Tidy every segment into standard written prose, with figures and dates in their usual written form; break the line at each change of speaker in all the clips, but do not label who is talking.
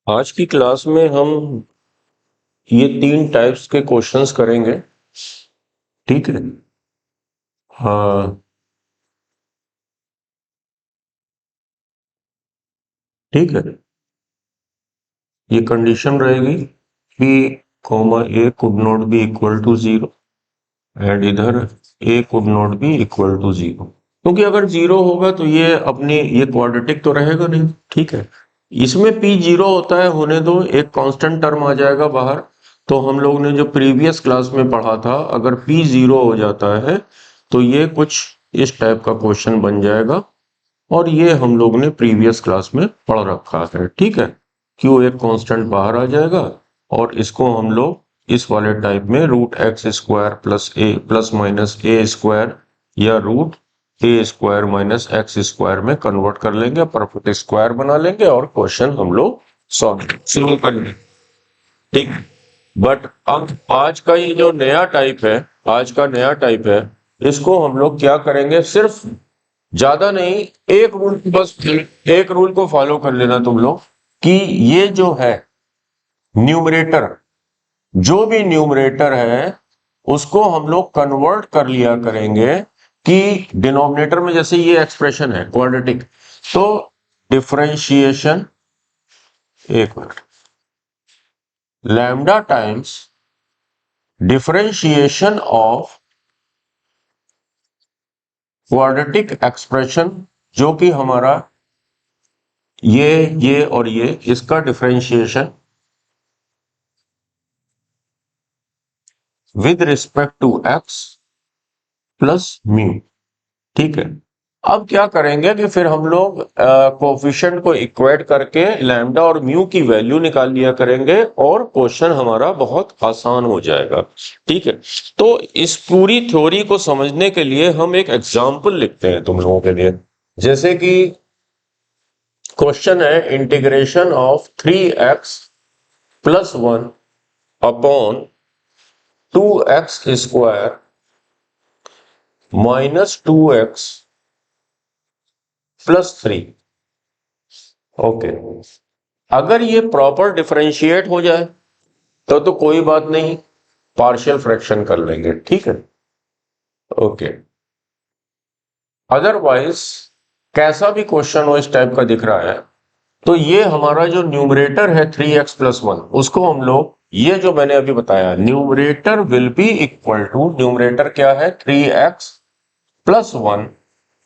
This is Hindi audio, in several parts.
आज की क्लास में हम ये 3 टाइप्स के क्वेश्चंस करेंगे। ठीक है। हाँ, ठीक है। ये कंडीशन रहेगी कि comma A could not be equal to zero and इधर A could not be equal to zero, क्योंकि अगर जीरो होगा तो ये क्वाड्रेटिक तो रहेगा नहीं। ठीक है। इसमें पी जीरो होता है, होने दो, एक कांस्टेंट टर्म आ जाएगा बाहर। तो हम लोग ने जो प्रीवियस क्लास में पढ़ा था, अगर पी जीरो हो जाता है तो ये कुछ इस टाइप का क्वेश्चन बन जाएगा, और ये हम लोग ने प्रीवियस क्लास में पढ़ रखा है। ठीक है। क्यू एक कांस्टेंट बाहर आ जाएगा, और इसको हम लोग इस वाले टाइप में root x square plus A plus minus A square या रूट ए स्क्वायर माइनस एक्स स्क्वायर में कन्वर्ट कर लेंगे, परफेक्ट स्क्वायर बना लेंगे और क्वेश्चन हम लोग सॉल्व कर लेंगे। ठीक। बट अब आज का ये जो नया टाइप है, आज का नया टाइप है, इसको हम लोग क्या करेंगे, सिर्फ ज्यादा नहीं, एक रूल, बस एक रूल को फॉलो कर लेना तुम लोग कि ये जो है न्यूमरेटर, जो भी न्यूमरेटर है उसको हम लोग कन्वर्ट कर लिया करेंगे कि डिनोमिनेटर में, जैसे ये एक्सप्रेशन है क्वाड्रेटिक, तो डिफरेंशिएशन, एक minute, lambda times differentiation of quadratic expression, जो कि हमारा ये और ये, इसका differentiation with respect to x plus mu. ठीक है। अब क्या करेंगे कि फिर हम लोग कोफिशिएंट को इक्वेट करके लैम्डा और म्यू की वैल्यू निकाल लिया करेंगे, और क्वेश्चन हमारा बहुत आसान हो जाएगा। ठीक है। तो इस पूरी थ्योरी को समझने के लिए हम एक एग्जांपल लिखते हैं तुम लोगों के लिए। जैसे कि क्वेश्चन है integration of 3x plus 1 upon 2x square minus 2x plus 3। Okay. अगर ये प्रॉपर डिफरेंशिएट हो जाए तो कोई बात नहीं, पार्शियल फ्रैक्शन कर लेंगे। ठीक है। ओके। अदरवाइज कैसा भी क्वेश्चन हो इस टाइप का दिख रहा है, तो ये हमारा जो न्यूमरेटर है 3x प्लस 1, उसको हम लोग, ये जो मैंने अभी बताया, numerator will be equal to, numerator क्या है 3x plus 1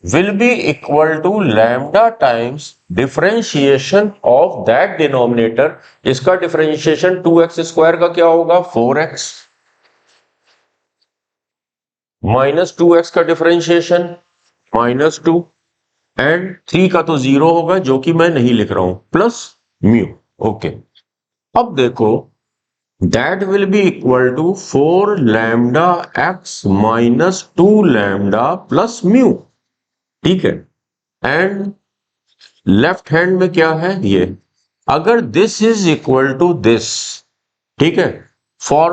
will be equal to lambda times differentiation of that denominator। इसका डिफरेंशिएशन 2x स्क्वायर का क्या होगा, 4x, माइनस 2x का डिफरेंशिएशन -2, एंड 3 का तो 0 होगा, जो कि मैं नहीं लिख रहा हूं, प्लस म्यू। ओके। अब देखो, that will be equal to 4 lambda x minus 2 lambda plus mu. ठीक है। एंड लेफ्ट हैंड में क्या है, ये, अगर this is equal to this, ठीक है, for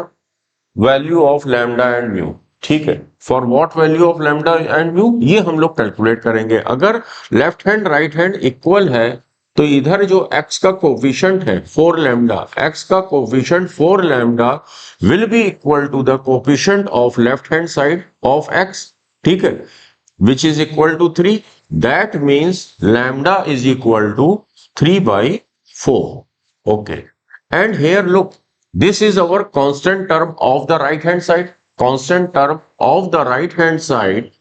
value of lambda and mu. ठीक है। For what value of lambda and mu, ये हम लोग कैलकुलेट करेंगे। अगर left hand right hand equal है, तो इधर जो x का कोफिशिएंट है 4 लैम्डा, x का coefficient 4 lambda will be equal to the coefficient of left hand side of x। ठीक है। which is equal to 3. That means lambda is equal to 3 by 4. Okay. And here look, this is our constant term of the right hand side. Constant term of the right hand side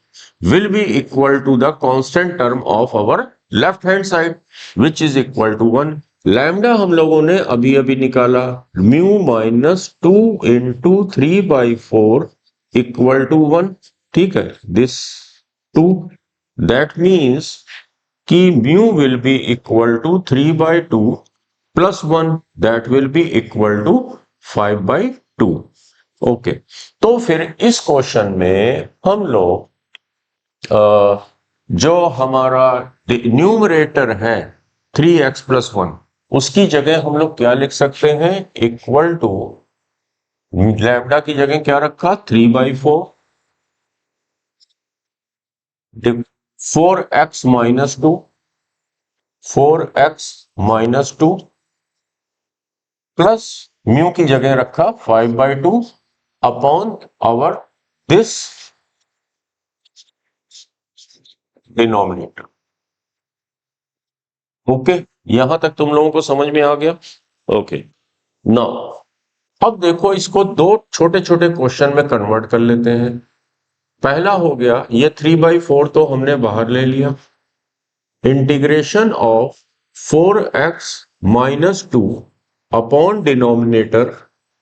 will be equal to the constant term of our left hand side, which is equal to 1. Lambda हम लोगों ने अभी अभी निकाला, mu minus 2 into 3/4 equal to 1। ठीक है। दिस 2, that means कि mu will be equal to 3/2 plus 1, that will be equal to 5/2। Okay. तो फिर इस क्वेश्चन में हम लोग जो हमारा न्यूमरेटर है 3x प्लस 1, उसकी जगह हम लोग क्या लिख सकते हैं, इक्वल टू, लैम्डा की जगह क्या रखा, 3/4, 4x minus 2, 4x minus 2 plus mu की जगह रखा 5/2 upon our this denominator. Okay, यहां तक तुम लोगों को समझ में आ गया? ओके, नाउ अब देखो इसको दो छोटे छोटे क्वेश्चन में कन्वर्ट कर लेते हैं। पहला हो गया ये 3/4 तो हमने बाहर ले लिया, integration of 4x minus 2 upon denominator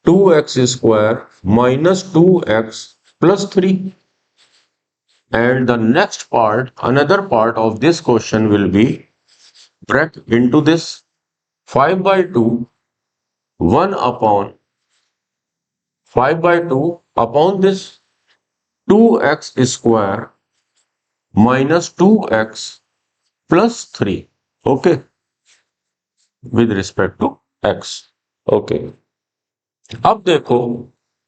2x square minus 2x plus 3। And the next part, another part of this question will be break into this 5/2 1 upon 5/2 upon this 2x square minus 2x plus 3, okay, with respect to x, okay। अब देखो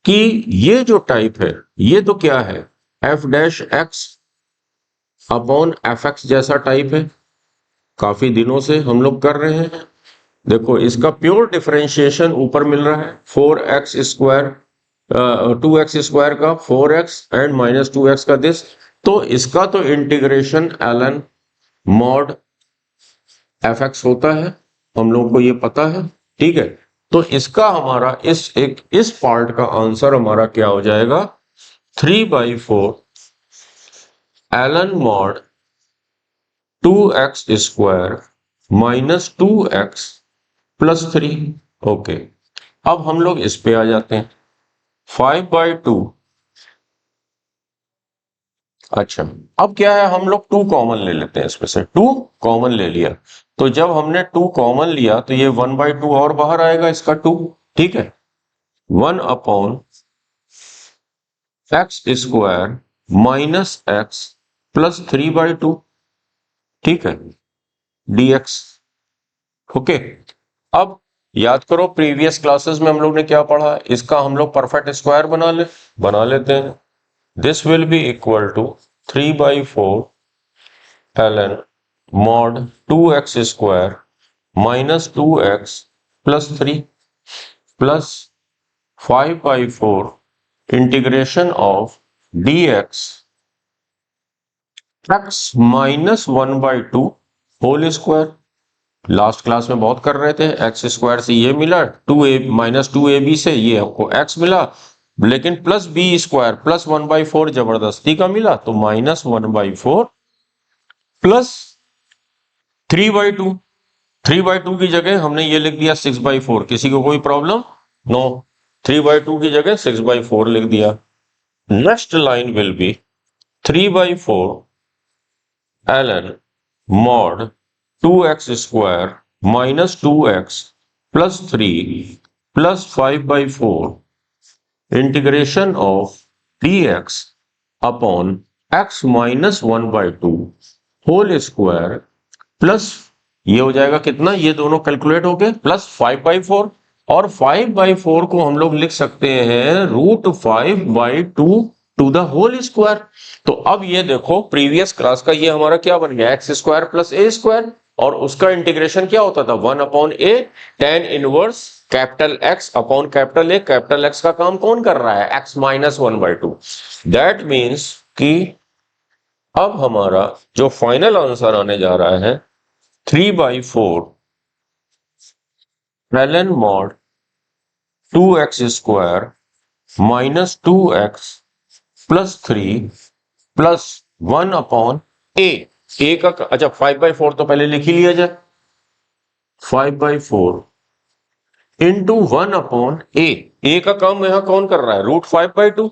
कि ये जो टाइप है ये तो क्या है, f dash x upon F x जैसा टाइप है, काफी दिनों से हम लोग कर रहे हैं। देखो इसका प्योर डिफरेंशिएशन ऊपर मिल रहा है 4x स्क्वायर 2x स्क्वायर का 4x एंड माइनस 2x का दिस, तो इसका तो integration ln mod F x होता है, हम लोगों को ये पता है, ठीक है। तो इसका हमारा इस पार्ट का आंसर हमारा क्या हो जाएगा, 3/4 ln mod 2x square minus 2x plus 3, okay. अब हम लोग इस पे आ जाते हैं 5/2, अच्छा अब क्या है, हम लोग 2 कॉमन ले लेते हैं, इसमें से 2 कॉमन ले लिया, तो जब हमने 2 कॉमन लिया तो ये 1/2 और बाहर आएगा इसका 2, ठीक है। 1 upon x square minus x plus 3/2, ठीक है, dx, ओके। अब याद करो प्रीवियस क्लासेस में हम लोग ने क्या पढ़ा, इसका हम लोग परफेक्ट स्क्वायर बना लेते हैं। This will be equal to 3/4 ln mod 2x square minus 2x plus 3 plus 5/4 integration of dx x minus 1/2 whole square. Last class में बहुत कर रहे थे, एक्स स्क्वायर से ये मिला 2a माइनस 2ab से ये आपको x मिला, लेकिन प्लस बी स्क्वायर प्लस 1/4 जबरदस्ती का मिला, तो माइनस 1/4 प्लस 3/2, 3/2 की जगह हमने ये लिख दिया 6/4, किसी को कोई प्रॉब्लम? नो, 3/2 की जगह 6/4 लिख दिया। Next line will be 3/4 ln mod 2x square minus 2x plus 3 plus 5/4 integration of dx upon x minus 1/2 whole square plus ये हो जाएगा कितना, ये दोनों कैलकुलेट हो गए, प्लस 5/4, और 5/4 को हम लोग लिख सकते हैं √5/2 टू द होल स्क्वायर। तो अब ये देखो प्रीवियस क्लास का ये हमारा क्या बन गया, एक्स स्क्वायर प्लस ए स्क्वायर, और उसका इंटीग्रेशन क्या होता था 1 upon A tan inverse capital x upon capital A. Capital x का काम कौन कर रहा है, एक्स माइनस 1/2। दैट मीन्स कि अब हमारा जो फाइनल आंसर आने जा रहा है 3/4 ln mod 2x square minus 2x plus 3 plus 1 upon A का, अच्छा 5/4 तो पहले लिख ही लिया जाए, 5/4 इंटू 1 अपॉन ए का काम यहां कौन कर रहा है, √5/2,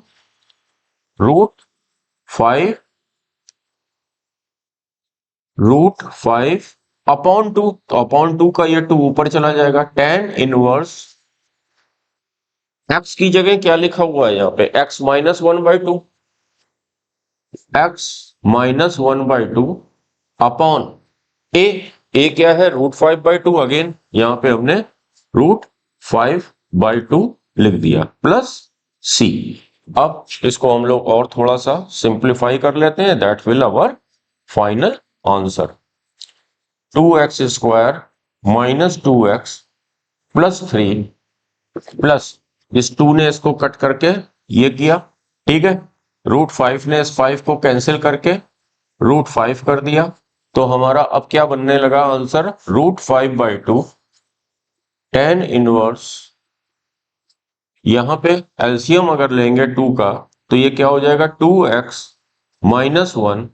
√5 अपॉन 2, तो अपॉन 2 का ये 2 ऊपर चला जाएगा, tan इनवर्स x की जगह क्या लिखा हुआ है यहाँ पे, x minus 1/2, x minus 1/2 upon A क्या है, √5/2, अगेन यहां पे हमने √5/2 लिख दिया, प्लस c। अब इसको हम लोग और थोड़ा सा सिंप्लीफाई कर लेते हैं, that will our final answer 2x square minus 2x plus 3 plus इस 2 ने इसको कट करके ये किया, ठीक है। √5 ने इस 5 को कैंसिल करके √5 कर दिया, तो हमारा अब क्या बनने लगा आंसर, √5/2 tan इनवर्स, यहां पे एलसीएम अगर लेंगे 2 का तो ये क्या हो जाएगा 2x - 1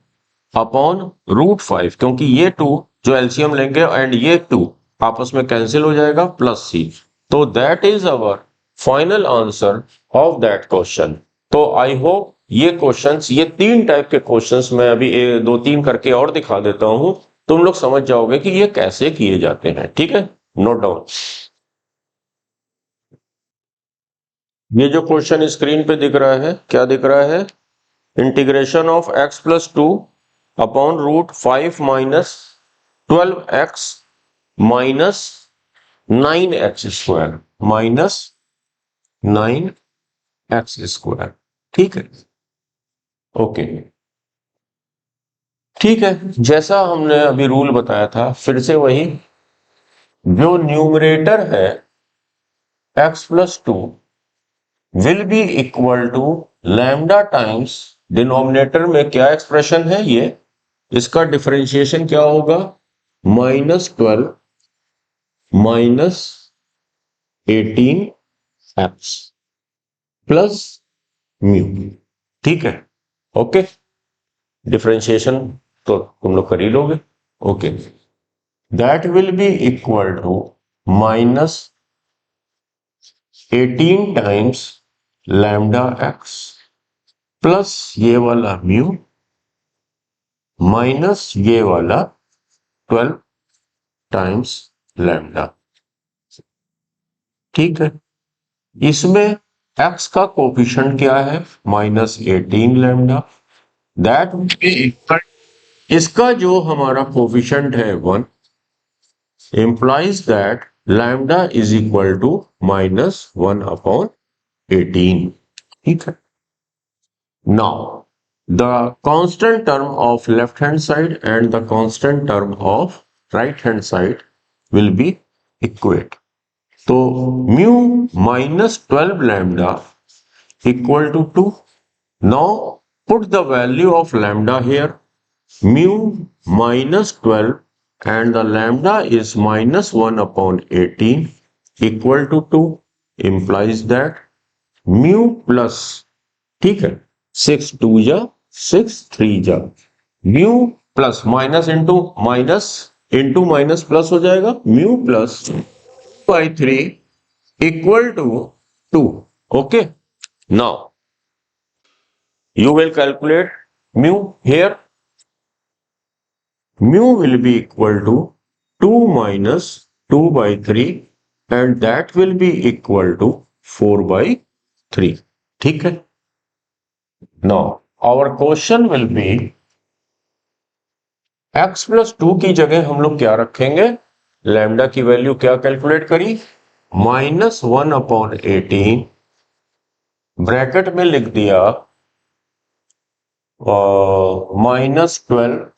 अपॉन √5, क्योंकि ये 2 जो एलसीएम लेंगे एंड ये 2 आपस में कैंसिल हो जाएगा, प्लस c। तो that is our final answer of that question. तो आई होप ये क्वेश्चंस, ये 3 टाइप के क्वेश्चंस मैं अभी 2-3 करके और दिखा देता हूं, तुम लोग समझ जाओगे कि ये कैसे किए जाते हैं, ठीक है। Note down. ये जो क्वेश्चन स्क्रीन पे दिख रहा है, क्या दिख रहा है, integration of x+2 upon √5 - 12x - 9x² - 9x², ठीक है। ओके, ठीक है, जैसा हमने अभी रूल बताया था, फिर से वही, जो न्यूमरेटर है x+2 will be equal to lambda times, denominator में क्या एक्सप्रेशन है ये, इसका डिफरेंशिएशन क्या होगा, -12 - 18x प्लस म्यू, ठीक है। ओके, डिफरेंशिएशन तो तुम लोग कर ही लोगे। Okay, that will be equal to -18 times lambda x plus ये वाला म्यू माइनस ये वाला 12 टाइम्स लैम्डा, ठीक है। इसमें x का कोफिशिएंट क्या है, -18 लैम्डा, दैट इसका जो हमारा कोफिशिएंट है 1, implies that lambda is equal to -1/18, ठीक है। Now the constant term of left hand side and the constant term of right hand side will be equate. तो mu -12 lambda equal to 2. Now put the value of lambda here, mu -12 and the lambda is -1/18 equal to 2, implies that mu plus, ठीक है, 6 2 जा 6 3 जा, mu plus minus into minus plus हो जाएगा, mu plus 2/3 equal to 2। Okay, now you will calculate mu here. Mu will be equal to 2 minus 2/3 and that will be equal to 4/3, ठीक है। Now our question will be x+2 की जगह हम लोग क्या रखेंगे, लैम्डा की वैल्यू क्या कैलकुलेट करी, -1/18 ब्रैकेट में लिख दिया -12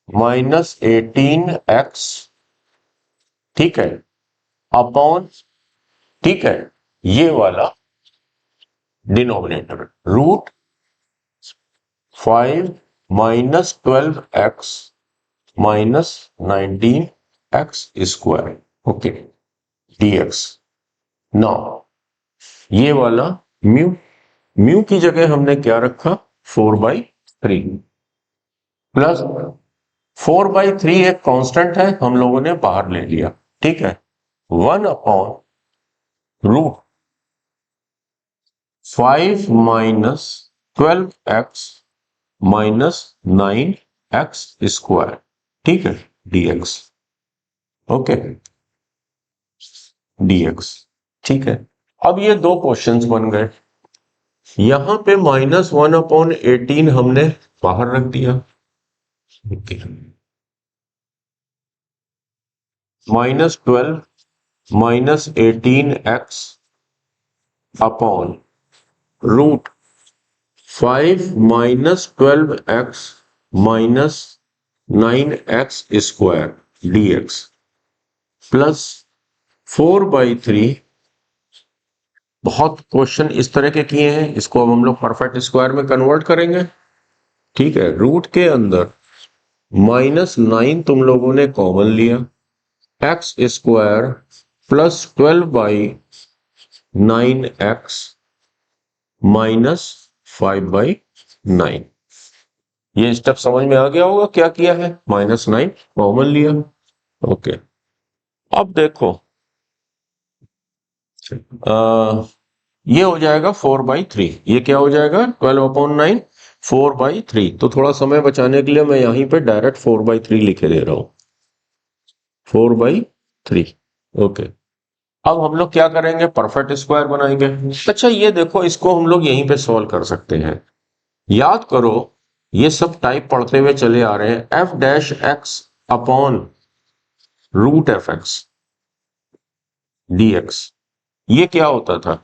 -18x, ठीक है, अपॉन, ठीक है, ये वाला denominator √5 - 12x - 19x², okay, dx। Now ये वाला म्यू की जगह हमने क्या रखा, 4/3 प्लस 4/3 एक कांस्टेंट है, हम लोगों ने बाहर ले लिया, ठीक है, 1/√5 - 12x - 9x², ठीक है, dx। ओके, dx, ठीक है। अब ये दो क्वेश्चंस बन गए, यहां पे -1/18 हमने बाहर रख दिया, -12 -18x upon √5 - 12x - 9x² dx plus 4/3 बहुत क्वेश्चन इस तरह के किए हैं, इसको अब हम लोग परफेक्ट स्क्वायर में कन्वर्ट करेंगे। ठीक है, रूट के अंदर -9 तुम लोगों ने कॉमन लिया, एक्स स्क्वायर प्लस 12/9x -5/9। ये स्टेप समझ में आ गया होगा क्या किया है, -9 कॉमन लिया। ओके, अब देखो ये हो जाएगा 4/3, ये क्या हो जाएगा 12/9 4/3। तो थोड़ा समय बचाने के लिए मैं यहीं पे डायरेक्ट 4/3 लिखे दे रहा हूं, 4/3। ओके, अब हम लोग क्या करेंगे, परफेक्ट स्क्वायर बनाएंगे। अच्छा ये देखो, इसको हम लोग यहीं पे सॉल्व कर सकते हैं। याद करो, ये सब टाइप पढ़ते हुए चले आ रहे हैं, f' अपॉन √f(x) dx। ये क्या होता था,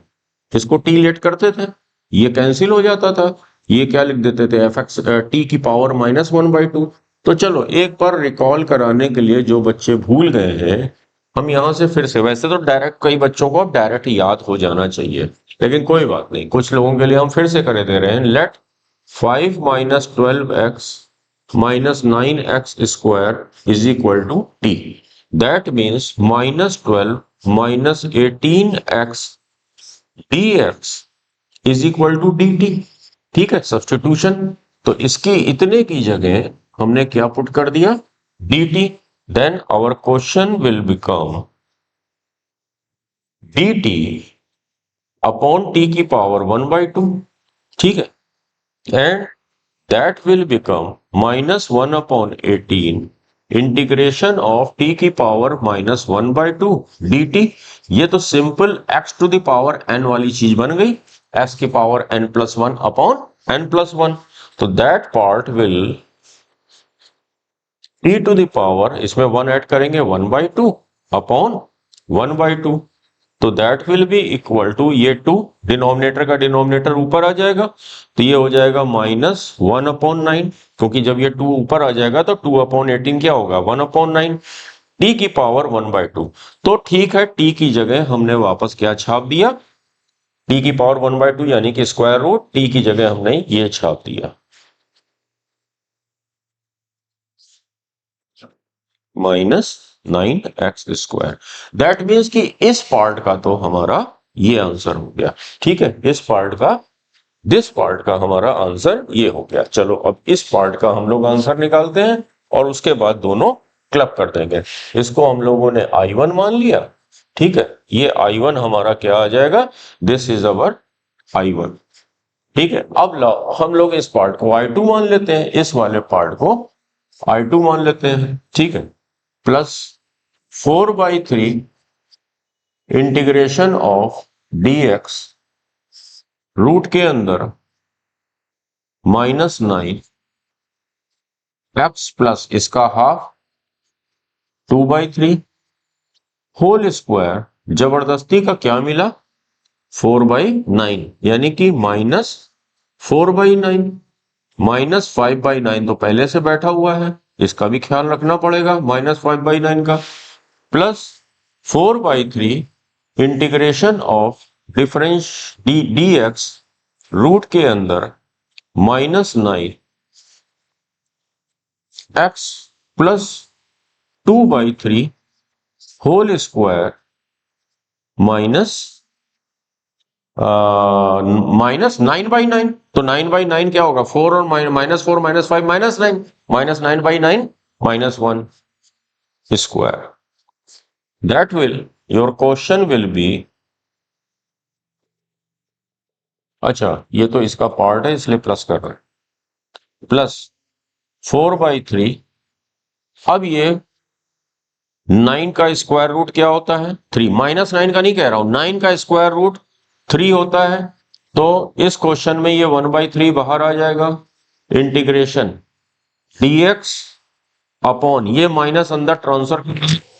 इसको t लेट करते थे, ये कैंसिल हो जाता था, ये क्या लिख देते थे, f(x) t की पावर -1/2। तो चलो एक बार रिकॉल कराने के लिए, जो बच्चे भूल गए हैं, हम यहां से फिर से, वैसे तो डायरेक्ट कई बच्चों को अब डायरेक्ट याद हो जाना चाहिए, लेकिन कोई बात नहीं, कुछ लोगों के लिए हम फिर से कर दे रहे हैं। Let 5 - 12x -9x square is equal to t। That means -12 - 18x dx is equal to dt। ठीक है, सब्स्टिट्यूशन। तो इसकी इतने की जगह हमने क्या पुट कर दिया, dt। Then our question will become dt upon t की पावर 1/2। ठीक है, and that will become -1/18 integration of t की पावर -1/2 dt। ये तो simple x to the power n वाली चीज बन गई, x की पावर n+1 अपॉन n+1। तो that part will t to the power, इसमें 1 ऐड करेंगे, 1/2 अपॉन 1/2। तो that will be equal to, ये 2 डिनोमिनेटर का डिनोमिनेटर ऊपर आ जाएगा, तो ये हो जाएगा -1/9, क्योंकि जब ये 2 ऊपर आ जाएगा तो 2/18 क्या होगा, 1/9, t की पावर 1/2। तो ठीक है, t की जगह हमने वापस क्या छाप दिया, t की पावर 1/2 यानी कि स्क्वायर रूट, t की जगह हमने ये छाप दिया, -9x²। दैट मीन्स कि इस पार्ट का तो हमारा ये आंसर हो गया। ठीक है, इस पार्ट का, दिस पार्ट का हमारा आंसर ये हो गया। चलो अब इस पार्ट का हम लोग आंसर निकालते हैं और उसके बाद दोनों क्लब कर देंगे। इसको हम लोगों ने I1 मान लिया। ठीक है, ये I1 हमारा क्या आ जाएगा, दिस इज अवर I1। ठीक है, अब हम लोग इस पार्ट को I2 मान लेते हैं, इस वाले पार्ट को I2 मान लेते हैं। ठीक है, plus 4/3 integration of dx root के अंदर -9 x प्लस इसका हाफ 2/3 होल स्क्वायर, जबरदस्ती का क्या मिला, 4/9, यानी कि -4/9। -5/9 तो पहले से बैठा हुआ है, इसका भी ख्याल रखना पड़ेगा, -5/9 का, plus 4/3 integration of difference dx root के अंदर -9 x प्लस 2/3 होल स्क्वायर -9/9। तो 9/9 क्या होगा, 4 और -4 -5 -9, -9/9 -1 square. That will, your question will be, अच्छा ये तो इसका पार्ट है इसलिए प्लस कर रहे हैं, प्लस 4/3। अब ये 9 का स्क्वायर रूट क्या होता है, 3, -9 का नहीं कह रहा हूं, 9 का स्क्वायर रूट 3 होता है। तो इस क्वेश्चन में ये 1/3 बाहर आ जाएगा, इंटीग्रेशन dx अपॉन ये माइनस अंदर ट्रांसफर,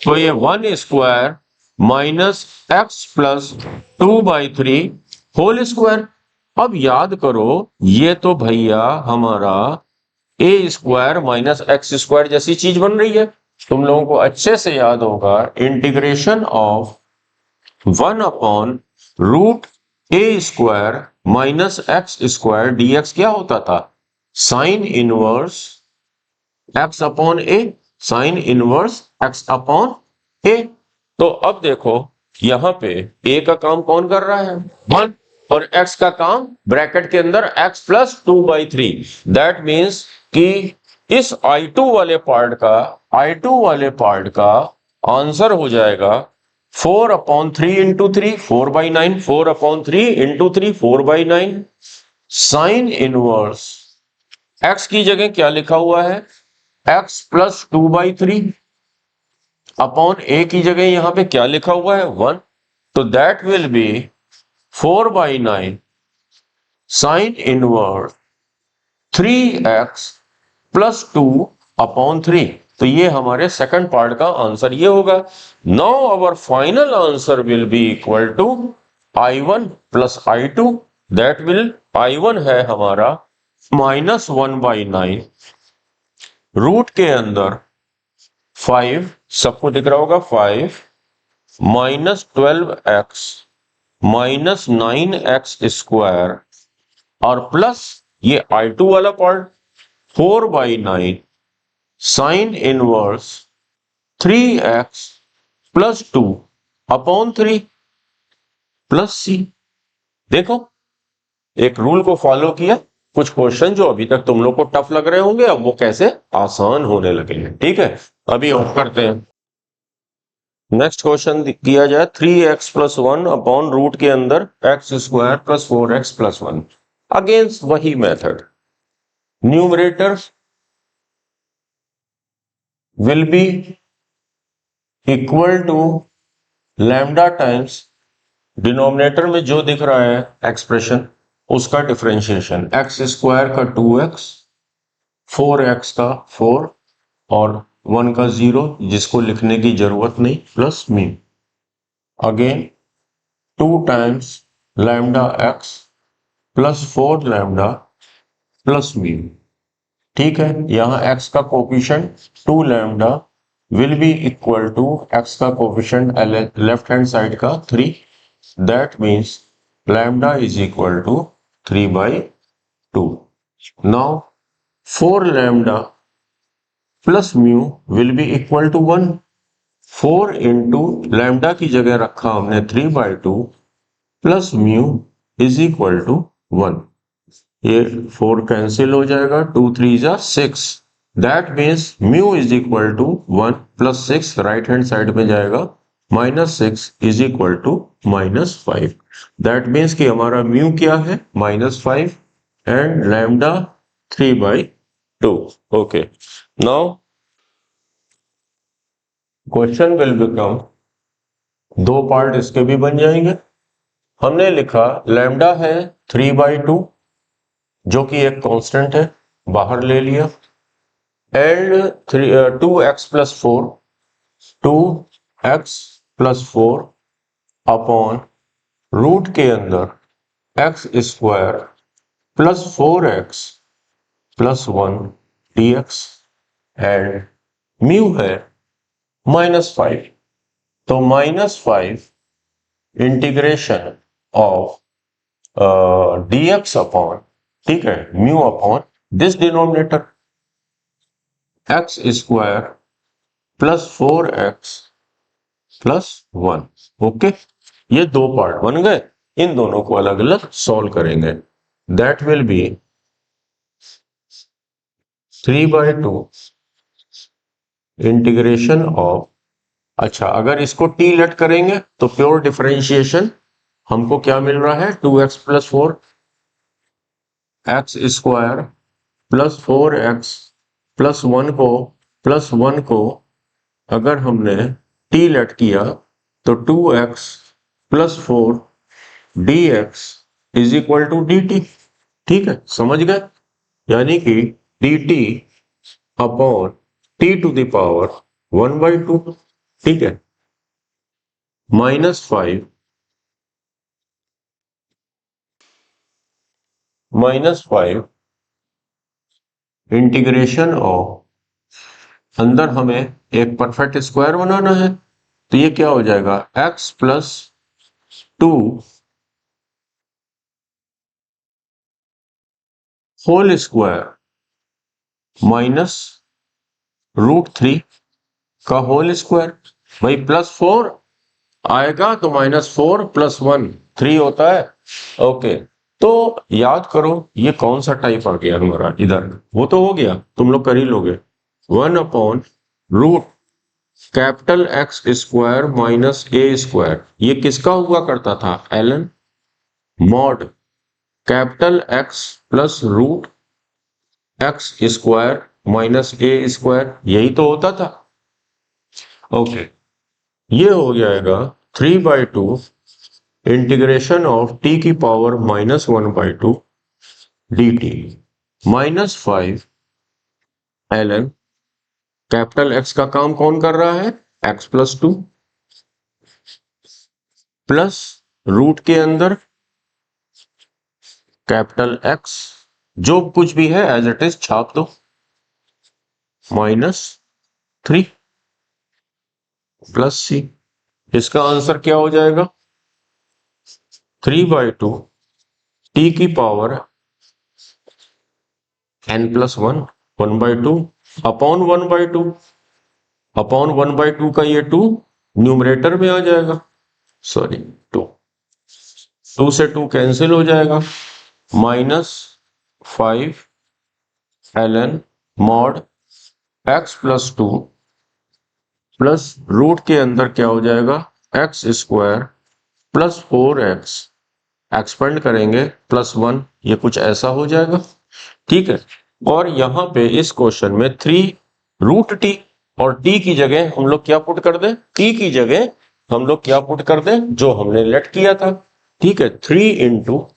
तो ये 1 square -x plus 2/3 whole square. अब याद करो, ये तो भैया हमारा a² - x² जैसी चीज बन रही है। तुम लोगों को अच्छे से याद होगा, integration of 1/√x² A square minus x square dx क्या होता था? साइन इनवर्स एक्स अपॉन ए, साइन इनवर्स एक्स अपॉन ए। तो अब देखो यहां पे ए का काम कौन कर रहा है? 1, और एक्स का काम ब्रैकेट के अंदर x प्लस 2/3। दैट मीन्स कि इस I2 वाले पार्ट का आंसर हो जाएगा 4/3 into 3, 4/9, 4/3 into 3, 4/9। Sine inverse x की जगह क्या लिखा हुआ है? x प्लस 2/3 अपॉन ए की जगह यहां पे क्या लिखा हुआ है? 1। तो that will B 4/9 sine inverse 3x plus 2/3। तो ये हमारे सेकंड पार्ट का आंसर ये होगा। Now our final answer will be equal to I1 plus I2। That will I1 है हमारा -1/9 रूट के अंदर 5, सबको दिख रहा होगा 5 -12x -9x स्क्वायर और प्लस ये I2 वाला part 4/9 sine inverse 3x plus 2/3 plus C. देखो एक रूल को फॉलो किया, कुछ क्वेश्चन जो अभी तक तुम लोग को टफ लग रहे होंगे अब वो कैसे आसान होने लगेंगे। ठीक है, अभी और करते हैं। नेक्स्ट क्वेश्चन किया जाए 3x प्लस 1 अपॉन रूट के अंदर x square plus 4x plus 1। Against वही method, numerator will be equal to lambda times denominator में जो दिख रहा है एक्सप्रेशन उसका डिफरेंशिएशन, एक्स स्क्वायर का 2x, 4x का 4 और 1 का 0 जिसको लिखने की जरूरत नहीं, plus mu. Again 2 times lambda x plus 4 lambda plus mu. ठीक है, यहां x का coefficient 2 lambda will be equal to x का कोफिशिएंट लेफ्ट हैंड साइड का 3। That means lambda is equal to 3/2। Now 4 lambda plus mu will be equal to 1। 4 into lambda की जगह रखा हमने 3/2 plus mu is equal to 1। ये 4 कैंसिल हो जाएगा, 2 3 जा 6। That means mu is equal to 1 plus 6 right hand side में जाएगा, -6 is equal to -5। That means कि हमारा म्यू क्या है? -5 and lambda 3/2। Okay, now question will become, दो पार्ट इसके भी बन जाएंगे। हमने लिखा लैम्डा है 3/2 जो कि एक कांस्टेंट है, बाहर ले लिया, and 2x plus 4, 2x plus 4 upon root के अंदर x square plus 4x plus 1 dx and mu है -5। तो -5 इंटीग्रेशन ऑफ dx अपॉन, ठीक है, mu upon this denominator x square plus 4x plus 1। Okay, ये दो पार्ट बन गए, इन दोनों को अलग अलग सॉल्व करेंगे। That will B 3/2 integration of, अच्छा अगर इसको t लेट करेंगे तो प्योर डिफरेंशिएशन हमको क्या मिल रहा है? 2x plus 4 x square plus 4x plus 1 को अगर हमने t लेट किया तो 2x plus 4 dx is equal to dt। ठीक है, समझ गए? यानी कि dt upon t to the power 1/2। ठीक है, -5 इंटीग्रेशन ऑफ, अंदर हमें एक परफेक्ट स्क्वायर बनाना है तो ये क्या हो जाएगा? x plus 2 whole square minus √3 का होल स्क्वायर। भाई +4 आएगा तो -4 + 1 3 होता है। ओके, तो याद करो ये कौन सा टाइप आ गया हमारा इधर, वो तो हो गया, तुम लोग कर ही लोगे। Capital X square minus A square, ये किसका हुआ करता था Allen? Mod capital X plus √X square minus A square, यही तो होता था। ओके, ये हो जाएगा 3/2 इंटीग्रेशन ऑफ t की power -1/2 dt -5 ln capital X का काम कौन कर रहा है? X + 2 प्लस रूट के अंदर कैपिटल X जो कुछ भी है एज इट इज छाप दो, -3 प्लस C। इसका आंसर क्या हो जाएगा? 3/2 t की पावर n+1 1/2 अपॉन 1/2 अपॉन 1/2 का ये 2 न्यूमरेटर में आ जाएगा, सॉरी 2 से 2 कैंसिल हो जाएगा, -5 ln mod x + 2 plus root के अंदर क्या हो जाएगा? x square plus 4x expand करेंगे +1, ये कुछ ऐसा हो जाएगा। ठीक है, और यहां पे इस क्वेश्चन में 3√t और t की जगह हम लोग क्या पुट कर दें? t की जगह हम लोग क्या पुट कर दें? जो हमने लेट किया था। ठीक है, 3 ×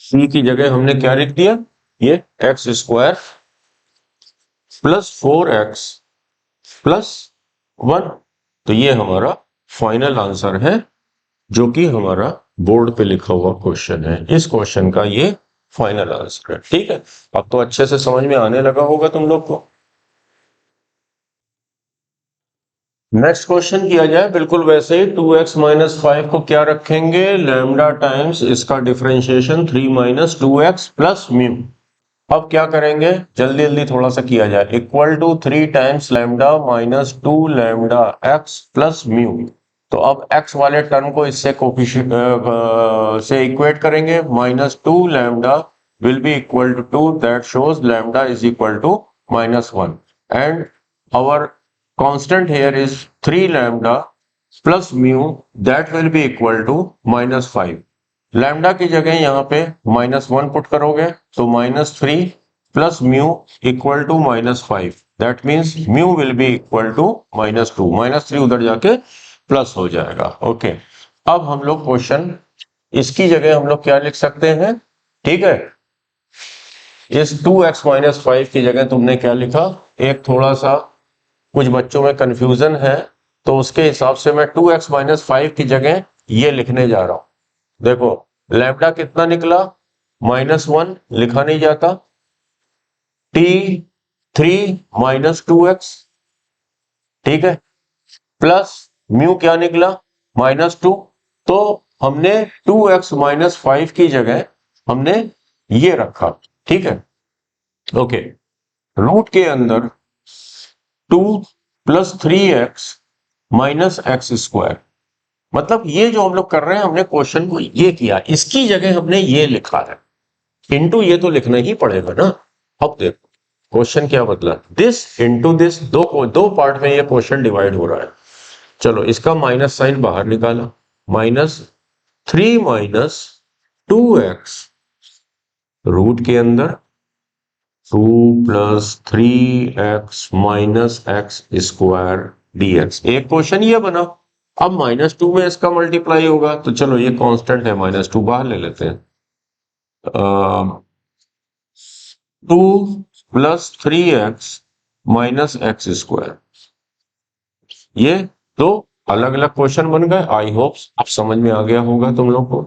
c की जगह हमने क्या लिख दिया? ये x square plus 4x plus 1। तो ये हमारा फाइनल आंसर है जो कि हमारा बोर्ड पे लिखा हुआ क्वेश्चन है। इस क्वेश्चन का ये फाइनल आंसर है। ठीक है, अब तो अच्छे से समझ में आने लगा होगा तुम लोग को। नेक्स्ट क्वेश्चन किया जाए बिल्कुल वैसे ही। 2x - 5 को क्या रखेंगे? लैम्डा टाइम्स इसका डिफरेंशिएशन 3 - 2x प्लस म्यू। अब क्या करेंगे? जल्दी जल्दी थोड़ा सा किया जाए। Equal to 3 times lambda minus 2 lambda x plus mu. तो अब x वाले टर्म को इससे से इक्वेट करेंगे। -2 lambda will be equal to 2, that shows lambda is equal to -1, and our constant here is 3 lambda plus mu, that will be equal to -5। Lambda की जगह यहाँ पे -1 पुट करोगे तो -3 plus mu equal to -5, that means mu will be equal to -2, -3 उधर जाके प्लस हो जाएगा। ओके, अब हम लोग क्वेश्चन इसकी जगह हम लोग क्या लिख सकते हैं? ठीक है, इस 2x - 5 की जगह तुमने क्या लिखा? एक थोड़ा सा कुछ बच्चों में कंफ्यूजन है, तो उसके हिसाब से मैं 2x - 5 की जगह ये लिखने जा रहा हूं। देखो लैम्डा कितना निकला? -1 लिखा नहीं जाता। t3 - 2x, ठीक है, प्लस म्यू क्या निकला? -2। तो हमने 2x - 5 की जगह हमने ये रखा। ठीक है, ओके, रूट के अंदर 2 + 3x - x स्क्वायर, मतलब ये जो हम लोग कर रहे हैं, हमने क्वेश्चन को ये किया, इसकी जगह हमने ये लिखा है। इनटू ये तो लिखना ही पड़ेगा ना। अब देखो क्वेश्चन क्या बदला, दिस इनटू दिस, दो पार्ट में ये क्वेश्चन डिवाइड हो रहा है। चलो इसका माइनस साइन बाहर निकाला, -3 - 2x रूट के अंदर 2 + 3x - x स्क्वायर dx। एक क्वेश्चन ये बना। अब -2 में इसका मल्टीप्लाई होगा, तो चलो ये कांस्टेंट है, -2 बाहर ले लेते हैं। 2 + 3x - x स्क्वायर, ये तो अलग अलग क्वेश्चन बन गए। आई होप अब समझ में आ गया होगा तुम लोग को।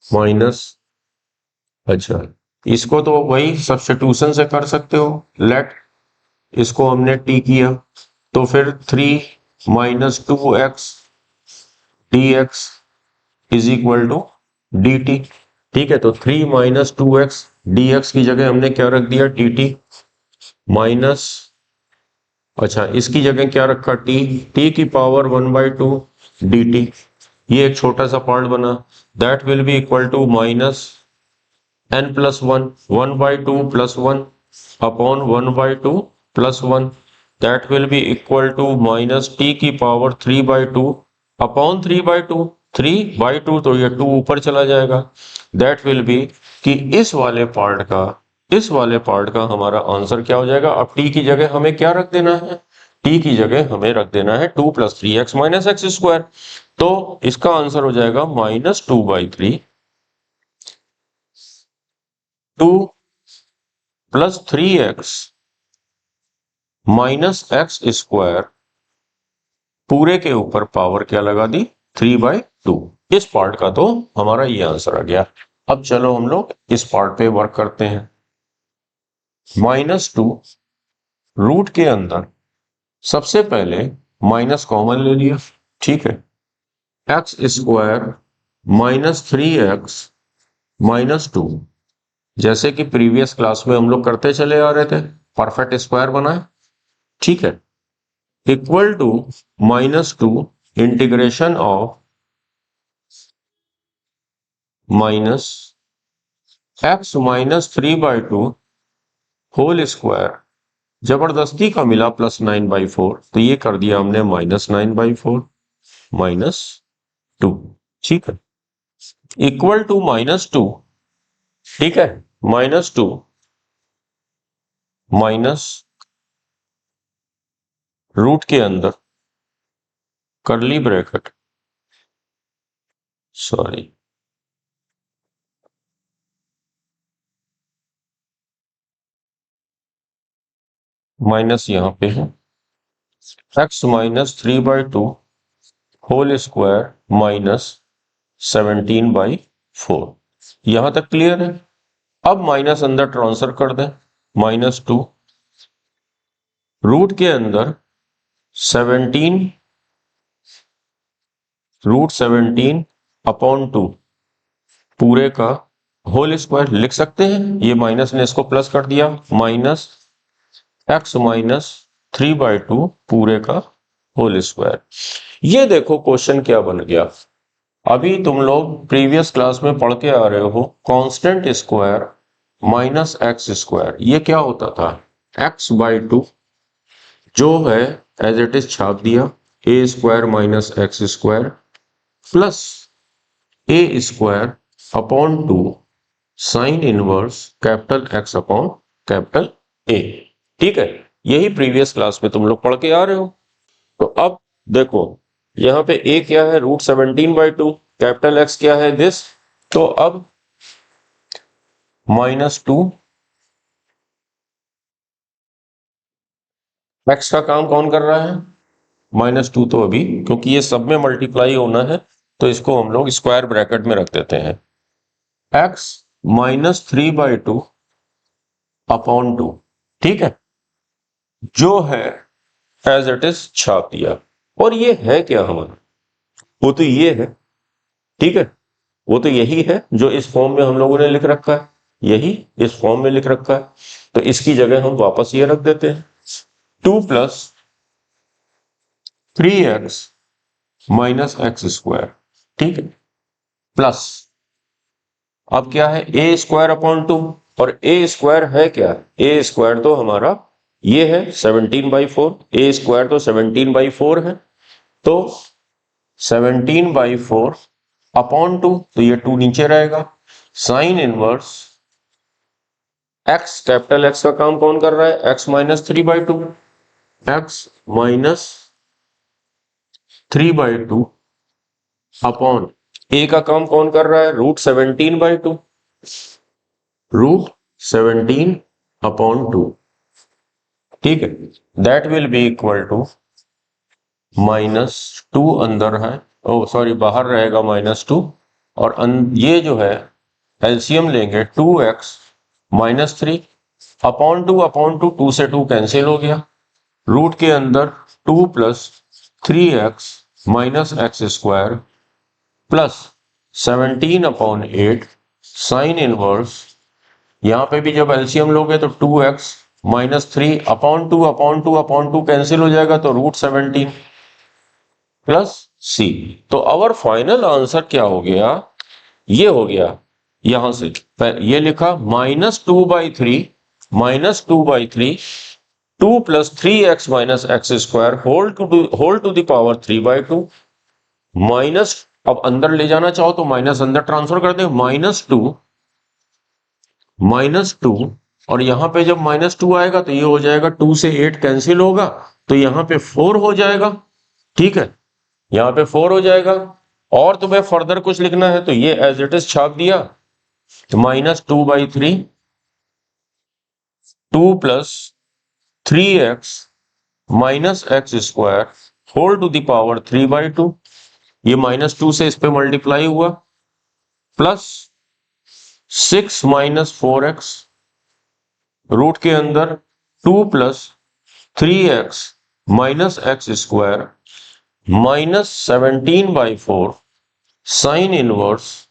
माइनस, अच्छा, इसको तो वही सब्स्टिट्यूशन से कर सकते हो। लेट इसको हमने t किया, तो फिर 3 - 2x dx is equal to dt। ठीक है, तो 3 माइनस 2x dx की जगह हमने क्या रख दिया, dt माइनस, अच्छा इसकी जगह क्या रखा, t की पावर 1/2 dt। ये एक छोटा सा पार्ट बना, that will be equal to minus n plus 1 1/2 plus 1 upon 1/2 plus 1, that will be equal to minus t की पावर 3/2 अपॉन 3/2, 3/2 तो ये 2 ऊपर चला जाएगा, दैट विल बी कि इस वाले पार्ट का हमारा आंसर क्या हो जाएगा। अब t की जगह हमें क्या रख देना है, t की जगह हमें रख देना है 2 plus 3x minus x square, तो इसका आंसर हो जाएगा minus 2/3 2 plus 3x minus x square, पूरे के ऊपर पावर क्या लगा दी, 3/2। इस पार्ट का तो हमारा ये आंसर आ गया। अब चलो हम लोग इस पार्ट पे वर्क करते हैं। -2 रूट के अंदर सबसे पहले माइनस कॉमन ले लिया, ठीक है, x square minus 3x minus 2, जैसे कि प्रीवियस क्लास में हम लोग करते चले आ रहे थे, परफेक्ट स्क्वायर बनाए, ठीक है, equal to -2 integration of minus x minus 3/2 whole square, जबरदस्ती का मिला +9/4, तो ये कर दिया हमने -9/4 -2, ठीक है, इक्वल टू -2, ठीक है, -2 माइनस रूट के अंदर करली ब्रैकेट, सॉरी माइनस यहां पे है, x minus 3/2 whole square minus 17/4, यहां तक क्लियर है। अब माइनस अंदर ट्रांसफर कर दें, -2 रूट के अंदर 17 √17 अपॉन 2 पूरे का होल स्क्वायर लिख सकते हैं, ये माइनस ने इसको प्लस कर दिया, माइनस एक्स माइनस 3/2 पूरे का होल स्क्वायर। ये देखो क्वेश्चन क्या बन गया, अभी तुम लोग प्रीवियस क्लास में पढ़ के आ रहे हो, constant square minus x square, ये क्या होता था, x/2 जो है एज इट इज छाप दिया, a square minus x square plus a square upon 2 sine inverse capital X upon capital A, ठीक है, यही प्रीवियस क्लास में तुम लोग पढ़ के आ रहे हो। तो अब देखो यहां पे A क्या है, √17/2, कैपिटल X क्या है, दिस, तो अब -2 x का काम कौन कर रहा है, -2 तो अभी, क्योंकि ये सब में मल्टीप्लाई होना है तो इसको हम लोग स्क्वायर ब्रैकेट में रख देते हैं, x माइनस 3/2 अपॉन 2, ठीक है, जो है एज इट इज छाप दिया। और ये है क्या हमारा, वो तो ये है, ठीक है, वो तो यही है जो इस फॉर्म में हम लोगों ने लिख रखा है, यही इस फॉर्म में लिख रखा है, तो इसकी जगह हम वापस ये रख देते हैं, 2 plus 3x minus x square, ठीक है, प्लस अब क्या है, a स्क्वायर अपॉन 2, और a स्क्वायर है क्या, a स्क्वायर तो हमारा ये है 17/4, a स्क्वायर तो 17/4 है, तो 17/4 अपॉन 2, तो ये 2 नीचे रहेगा, sine inverse x, capital X का काम कौन कर रहा है, x minus 3/2, x minus 3/2 upon a का काम कौन कर रहा है, √17/2, √17 अपॉन 2, ठीक है, that will be equal to -2 अंदर है, ओ सॉरी बाहर रहेगा -2, और ये जो है एलसीएम लेंगे 2x माइनस 3 अपॉन 2 2 से 2 कैंसिल हो गया, रूट के अंदर 2 plus 3x minus x square plus 17/8 sine inverse, यहां पे भी जब एलसीएम लोगे तो 2x माइनस 3/2 कैंसिल हो जाएगा तो √17 प्लस c। तो आवर फाइनल आंसर क्या हो गया, ये हो गया, यहां से ये लिखा -2/3 2 plus 3x minus x square whole to the power 3/2 minus, अब अंदर ले जाना चाहो तो माइनस अंदर ट्रांसफर कर दे, -2 और यहां पे जब -2 आएगा तो ये हो जाएगा 2 से 8 कैंसिल होगा तो यहां पे 4 हो जाएगा। ठीक है, यहां पे 4 हो जाएगा। और तुम्हें फर्दर कुछ लिखना है तो ये एज इट इज छाप दिया, तो -2/3 2 plus 3x minus x square whole to the power 3/2, ये -2 से इस पे मल्टीप्लाई हुआ, प्लस 6 माइनस 4x रूट के अंदर 2 plus 3x minus x square -17/4 sine inverse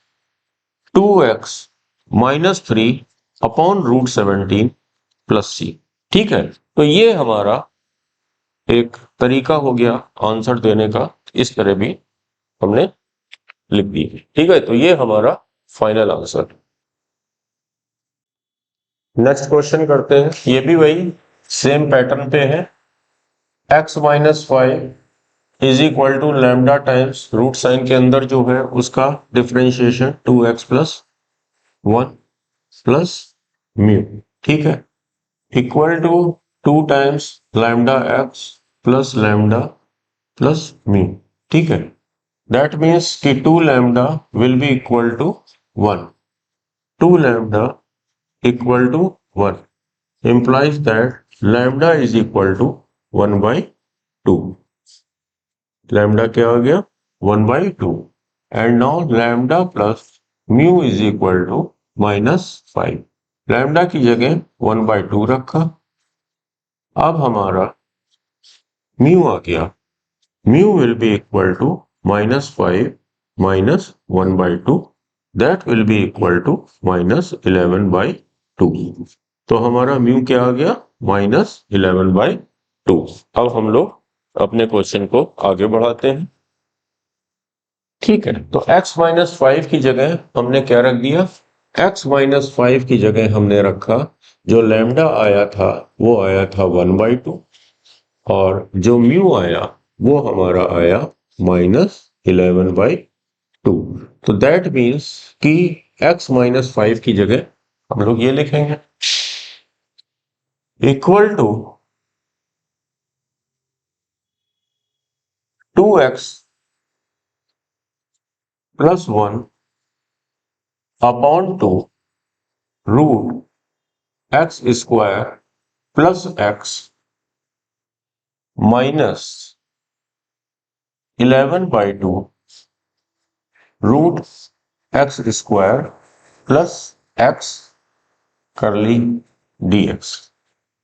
2x minus 3 upon √17 plus c। ठीक है, तो ये हमारा एक तरीका हो गया आंसर देने का, इस तरह भी हमने लिख दी। ठीक है, तो ये हमारा फाइनल आंसर। नेक्स्ट क्वेश्चन करते हैं, ये भी वही सेम पैटर्न पे है। x minus 5 is equal to lambda times root sine के अंदर जो है उसका differentiation 2x plus 1 plus mu. ठीक है, equal to 2 times lambda x plus lambda plus mu. ठीक है, दैट मीन्स कि 2 lambda will be equal to 1, 2 lambda equal to 1 implies that lambda is equal to 1/2। lambda क्या आ गया, 1/2, and now lambda plus mu is equal to -5। lambda की जगह 1/2 रखा, अब हमारा mu आ गया, mu will be equal to -5 minus 1/2, that will be equal to -11/2। तो हमारा म्यू क्या आ गया, -11/2। अब हम लोग अपने क्वेश्चन को आगे बढ़ाते हैं। ठीक है, तो x माइनस 5 की जगह हमने क्या रख दिया, x माइनस 5 की जगह हमने रखा, जो लैम्डा आया था वो आया था 1/2 और जो म्यू आया वो हमारा आया -11/2। तो दैट मीन्स कि x माइनस 5 की जगह हम लोग ये लिखेंगे, equal to 2x plus 1 upon 2 root x square plus x minus 11/2 root x square plus x करली dx।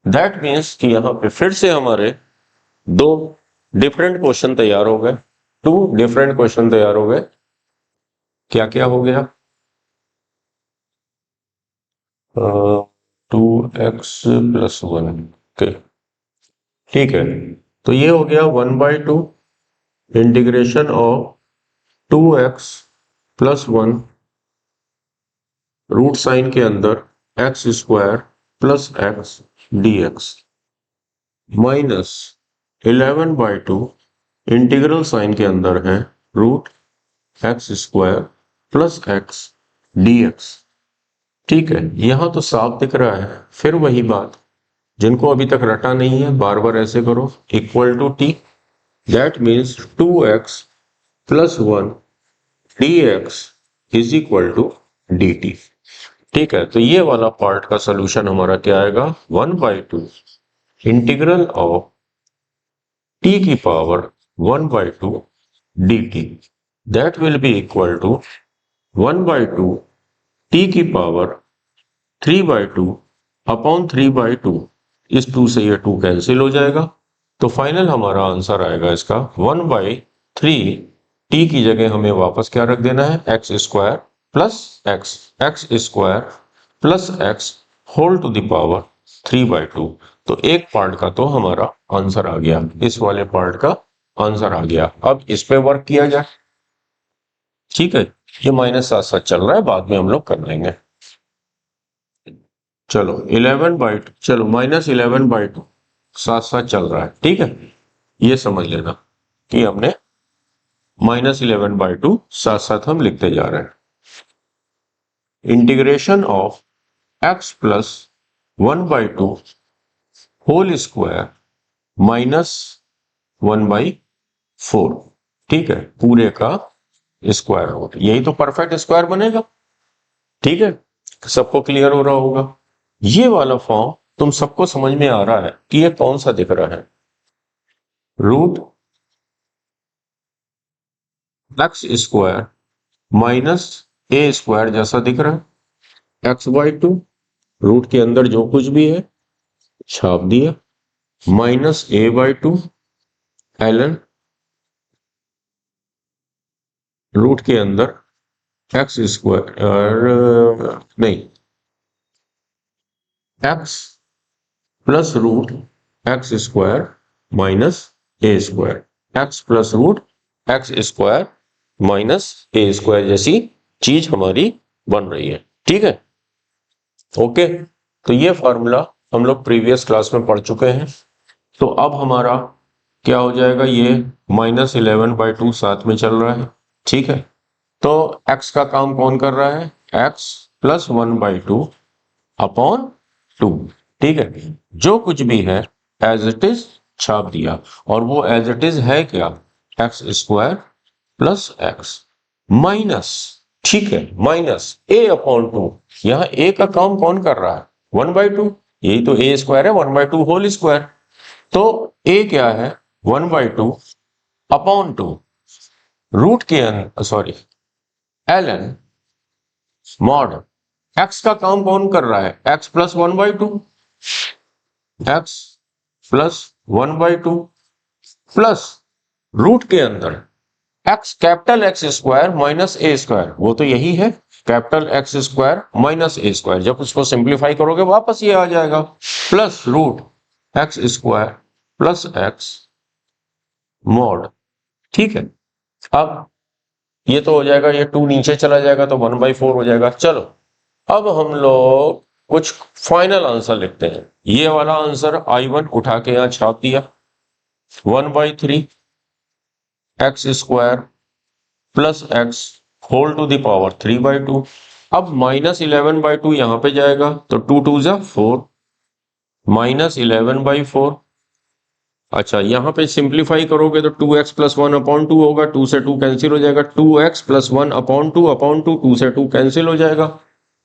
दैट मीन्स कि यहां पे फिर से हमारे दो डिफरेंट क्वेश्चन तैयार हो गए, 2 डिफरेंट क्वेश्चन तैयार हो गए। क्या क्या हो गया, 2x प्लस 1। ओके, ठीक है, तो ये हो गया 1/2 integration of 2x plus 1 root sine के अंदर x square plus x dx minus 11/2 integral sine के अंदर है root x square plus x dx। ठीक है, यहां तो साफ दिख रहा है, फिर वही बात, जिनको अभी तक रटा नहीं है बार बार ऐसे करो, equal to t, that means 2x plus 1 dx is equal to dt। ठीक है, तो ये वाला पार्ट का सॉल्यूशन हमारा क्या आएगा, 1/2 इंटीग्रल ऑफ t की power 1/2 dt, that will be equal to 1/2 t की पावर 3/2 अपॉन 3/2, इस 2 से ये 2 कैंसिल हो जाएगा, तो फाइनल हमारा आंसर आएगा इसका 1/3 टी की जगह हमें वापस क्या रख देना है, x square plus x square plus x whole to the power 3/2। तो एक पार्ट का तो हमारा आंसर आ गया, इस वाले पार्ट का आंसर आ गया। अब इस पे वर्क किया जाए, ठीक है। ये माइनस साथ साथ चल रहा है, बाद में हम लोग कर लेंगे। चलो 11/2, चलो -11/2 साथ साथ चल रहा है, ठीक है। ये समझ लेना कि हमने -11/2 साथ साथ हम लिखते जा रहे हैं। Integration of x plus 1/2 whole square -1/4, ठीक है, पूरे का स्क्वायर रूट। यही तो परफेक्ट स्क्वायर बनेगा, ठीक है। सबको क्लियर हो रहा होगा। ये वाला फॉर्म तुम सबको समझ में आ रहा है कि ये कौन सा दिख रहा है, root x square minus A square जैसा दिख रहा है। x/2 रूट के अंदर जो कुछ भी है छाप दिया, -a/2 ln रूट के अंदर एक्स स्क्वायर नहीं, x plus root x square minus A square, x plus root x square minus A square जैसी चीज हमारी बन रही है, ठीक है। ओके, तो ये फॉर्मूला हम लोग प्रीवियस क्लास में पढ़ चुके हैं। तो अब हमारा क्या हो जाएगा, ये -11/2 साथ में चल रहा है, ठीक है। तो x का काम कौन कर रहा है, x प्लस 1/2 अपॉन 2, ठीक है। जो कुछ भी है एज इट इज छाप दिया, और वो एज इट इज है क्या, x square plus x minus, ठीक है, माइनस a/2। यहां a का काम कौन कर रहा है, 1/2, यही तो a स्क्वायर है, 1/2 होल स्क्वायर। तो a क्या है, 1/2 अपॉन 2 रूट के अंदर, सॉरी, ln मॉड x का काम कौन कर रहा है, x plus 1/2, x plus 1/2 plus root के अंदर x capital X square minus A square, वो तो यही है, capital X square minus A square. जब उसको सिंप्लीफाई करोगे वापस ये आ जाएगा, plus root x square plus x mod, ठीक है। अब ये तो हो जाएगा, ये 2 नीचे चला जाएगा तो 1/4 हो जाएगा। चलो अब हम लोग कुछ फाइनल आंसर लिखते हैं। ये वाला आंसर I1 उठा के यहां छाप दिया, 1/3 x square plus x whole to the power 3/2। अब -11/2 यहां पे जाएगा तो 2 2 जा 4, -11/4। अच्छा, यहां पे सिंप्लीफाई करोगे तो 2x प्लस 1/2 होगा, 2 से 2 कैंसिल हो जाएगा, 2x प्लस 1/2 2 से 2 कैंसिल हो जाएगा।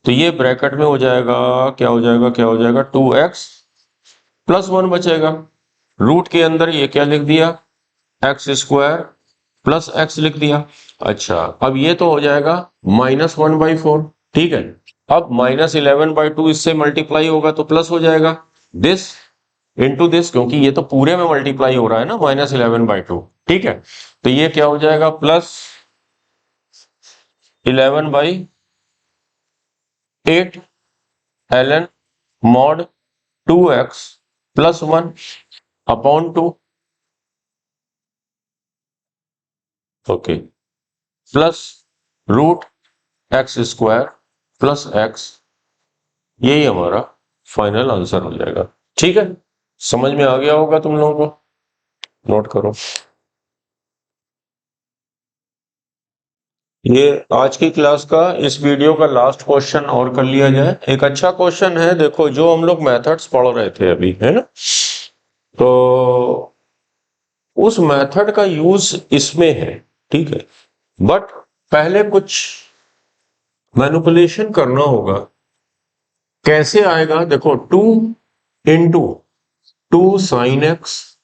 तो ये ब्रैकेट में हो जाएगा, क्या हो जाएगा, क्या हो जाएगा, 2x प्लस 1 बचेगा। रूट के अंदर ये क्या लिख दिया, एक्स स्क्वायर प्लस एक्स लिख दिया। अच्छा, अब ये तो हो जाएगा -1/4, ठीक है। अब -11/2 इससे मल्टीप्लाई होगा तो प्लस हो जाएगा, दिस इनटू दिस, क्योंकि ये तो पूरे में मल्टीप्लाई हो रहा है ना -11/2, ठीक है। तो ये क्या हो जाएगा, plus 11/8 ln mod 2x plus 1 upon 2, okay, plus root x square plus x, यही हमारा फाइनल आंसर हो जाएगा, ठीक है। समझ में आ गया होगा तुम लोगों को, नोट करो। ये आज की क्लास का, इस वीडियो का लास्ट क्वेश्चन और कर लिया जाए। एक अच्छा क्वेश्चन है, देखो, जो हम लोग मेथड्स पढ़ रहे थे अभी, है ना, तो उस मेथड का यूज इसमें है, ठीक है। बट पहले कुछ मैनिपुलेशन करना होगा। कैसे आएगा, देखो, 2 into 2 sine x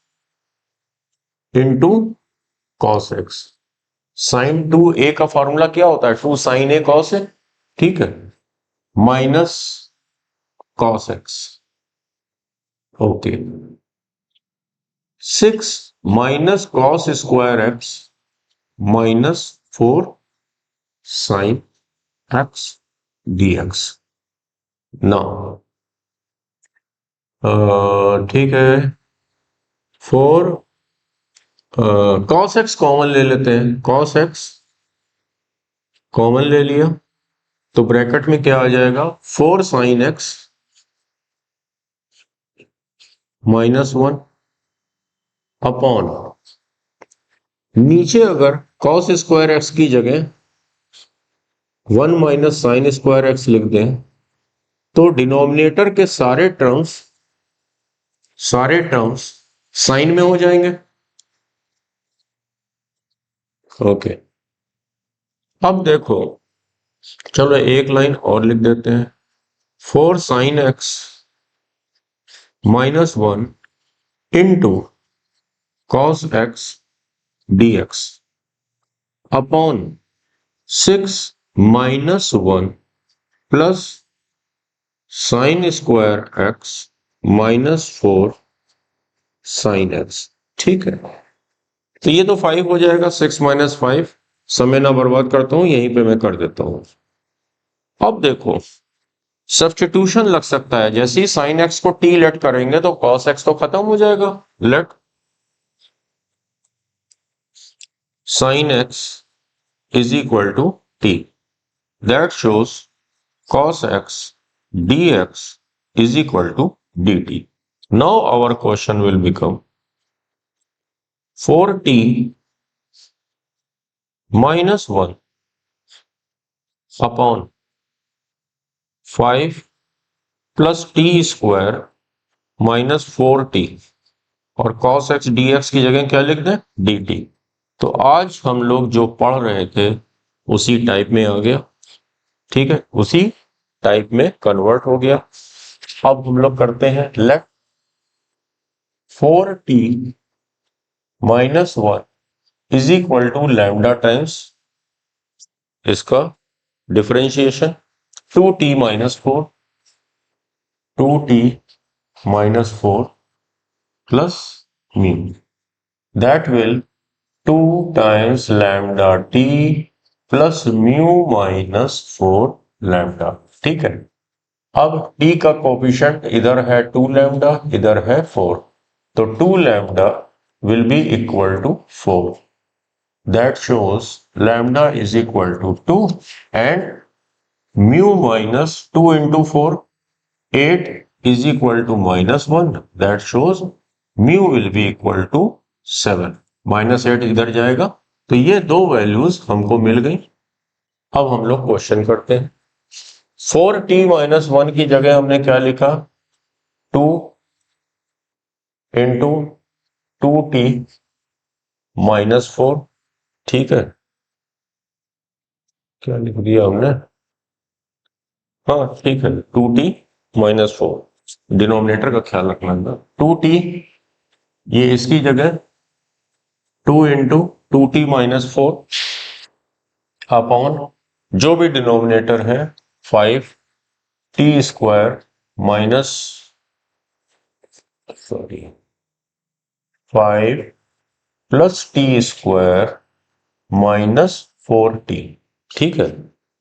into cos x. Sine 2a का फॉर्मूला क्या होता है, 2 साइन ए कॉस ए, ठीक है, minus cos x, okay, 6 minus cos square x -4 sin x dx। ना ठीक है, 4 cos x कॉमन ले लेते हैं, cos x कॉमन ले लिया तो ब्रैकेट में क्या आ जाएगा, 4 sin x -1 अपॉन, नीचे अगर cos स्क्वायर x की जगह 1 माइनस साइन स्क्वायर एक्स लिख दें तो डिनोमिनेटर के सारे टर्म्स साइन में हो जाएंगे। ओके, अब देखो, चलो एक लाइन और लिख देते हैं, 4 sin x -1 into cos x dx upon 6 -1 plus sine square x -4 sin x। ठीक है, तो ये तो 5 हो जाएगा, 6 - 5, समय ना बर्बाद करता हूं, यहीं पे मैं कर देता हूं। अब देखो, सब्स्टिट्यूशन लग सकता है, जैसे ही साइन एक्स को टी लेट करेंगे तो कॉस एक्स तो खत्म हो जाएगा। Let sine x is equal to T, that shows cos x dx is equal to dt. Now our question will become 4t minus 1 upon 5 plus t square minus 4t और cos x dx की जगह क्या लिख दें, dt। तो आज हम लोग जो पढ़ रहे थे उसी टाइप में आ गया, ठीक है, उसी टाइप में कन्वर्ट हो गया। अब हम लोग करते हैं let 4t - 1 is equal to lambda times इसका differentiation 2t - 4 plus mu, that will 2 times lambda t plus mu -4 lambda. ठीक है, अब t का कोफिशिएंट इधर है 2 लैम्डा, इधर है 4, तो 2 lambda will be equal to 4, that shows lambda is equal to 2 and mu -2 into 4 8 is equal to -1, that shows mu will be equal to 7। -8 इधर जाएगा, तो ये दो वैल्यूज हमको मिल गई। अब हम लोग क्वेश्चन करते हैं, 4t - 1 की जगह हमने क्या लिखा, 2 into 2t - 4। ठीक है, क्या लिख दिया हमने, हाँ ठीक है, 2t - 4, डिनोमिनेटर का ख्याल रखना है, 2t ये इसकी जगह 2 into 2t - 4 अपॉन जो भी डिनोमिनेटर है 5t square minus 5 plus t square -4t। ठीक है,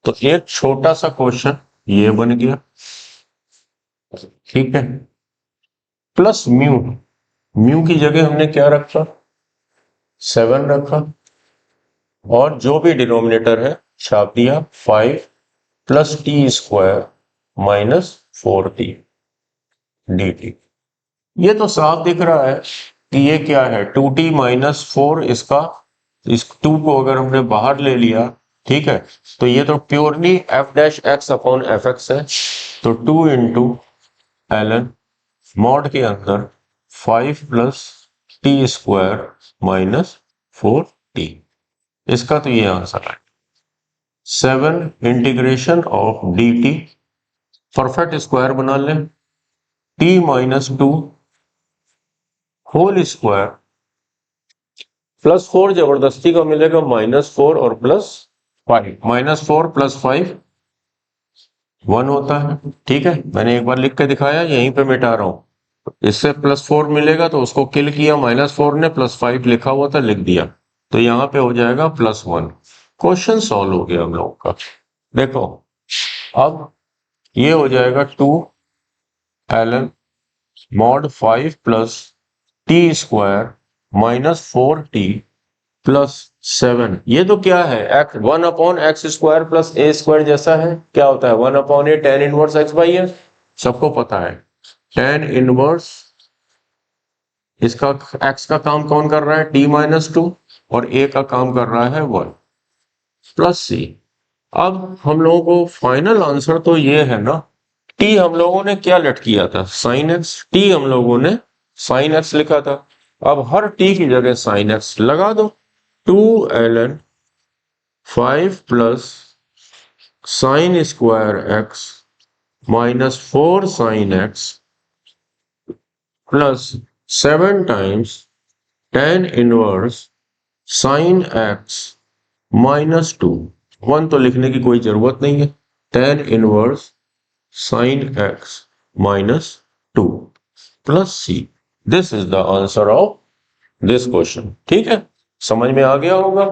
तो एक छोटा सा क्वेश्चन ये बन गया, ठीक है, प्लस म्यू की जगह हमने क्या रखा, 7 रखा, और जो भी डिनोमिनेटर है छाप दिया 5 plus t square -4t dt। ये तो साफ दिख रहा है कि ये क्या है, 2t - 4, इसका इस 2 को अगर हमने बाहर ले लिया, ठीक है, तो ये तो प्योरली f' अपॉन fx है, तो 2 into ln मॉड के अंदर 5 प्लस t स्क्वायर -4t, इसका तो ये आंसर है। 7 integration of dt, perfect square बना लें, t - 2 होल स्क्वायर प्लस 4 जबरदस्ती का मिलेगा -4 और प्लस 5, -4 प्लस 5 1 होता है। ठीक है, मैंने एक बार लिख के दिखाया, यहीं पे मिटा रहा हूं, इससे +4 मिलेगा तो उसको किल किया, -4 ने, +5 लिखा हुआ था लिख दिया, तो यहां पे हो जाएगा +1। क्वेश्चन सॉल्व हो गया हम लोग का। देखो अब ये हो जाएगा 2 ln mod 5 plus T square minus 4t plus 7। ये तो क्या है, एक्स 1/x² प्लस ए स्क्वायर जैसा है। क्या होता है 1/a tan inverse x by है, सबको पता है। tan इनवर्स इसका x का काम कौन कर रहा है, t-2, और a का काम कर रहा है 1 प्लस c। अब हम लोगों को फाइनल आंसर तो ये है ना, t हम लोगों ने क्या लेट किया था, sin x। t हम लोगों ने sin x लिखा था। अब हर t की जगह sin x लगा दो। 2 ln 5 plus sine square x minus 4 sine x plus 7 times tan inverse sine x -2। 1 तो लिखने की कोई जरूरत नहीं है। tan inverse sine x -2 plus c। This is the answer of this question. ठीक है, समझ में आ गया होगा।